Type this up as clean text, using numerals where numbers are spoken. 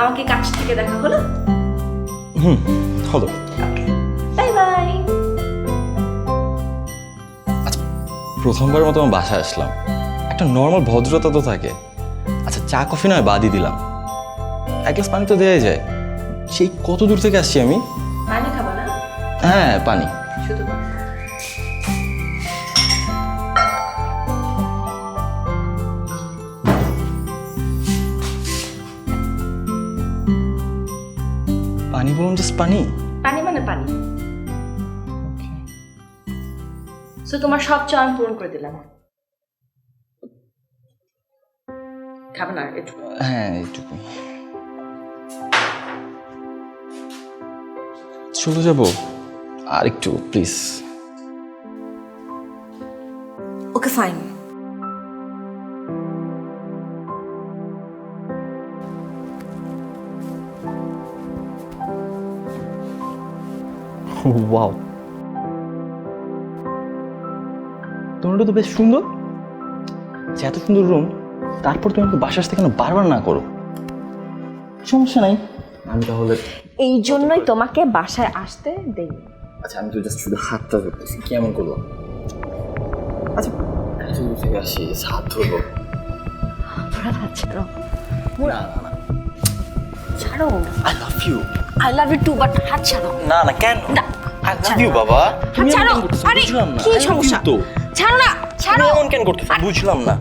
আমাকে কাছ থেকে দেখা হলো। হলো। Bye bye. আচ্ছা, প্রথমবারের মতো আমার বাসায় আসলাম, একটা নর্মাল ভদ্রতা তো থাকে। আচ্ছা, চা কফি নয় বাদই দিলাম, এক গ্লাস পানি তো দেওয়াই যায়। সেই কত দূর থেকে আসছি আমি। পানি খাবা না? হ্যাঁ, পানি। শুধু পানি বলুন, জাস্ট পানি। পানি মানে পানি। সো তোমার সব চাও আমি পূরণ করে দিলাম। খাবে না একটু? হ্যাঁ, এইটুকু। চলে যাব আর একটু প্লিজ। Okay fine. ওয়াও, তোমার রুমটা তো বেশ সুন্দর। যে এত সুন্দর রুম, তারপর তুমি আমাকে বাসার থেকে কেন বারবার না করো? সমস্যা নাই, আমি তাহলে। এই জন্যই তোমাকে বাসায় আসতে দেই। আচ্ছা, আমি তো জাস্ট শুধু হাতটা ধরতেছি, কেমন করবো? আচ্ছা, এত দূর থেকে আসি, হাত ধরবো। পুরা হাত ছাড়ো। না না না, ছাড়ো। I love you. I love you too, but হাত ছাড়ো। না না, কেন? না, আই লাভ ইউ বাবা। হাত ছাড়ো। আরে বুঝলাম না, কি I love you সমস্যা? তো। ছাড়ো না, ছাড়ো। তুমি এমন কেন করতেছো? বুঝলাম না।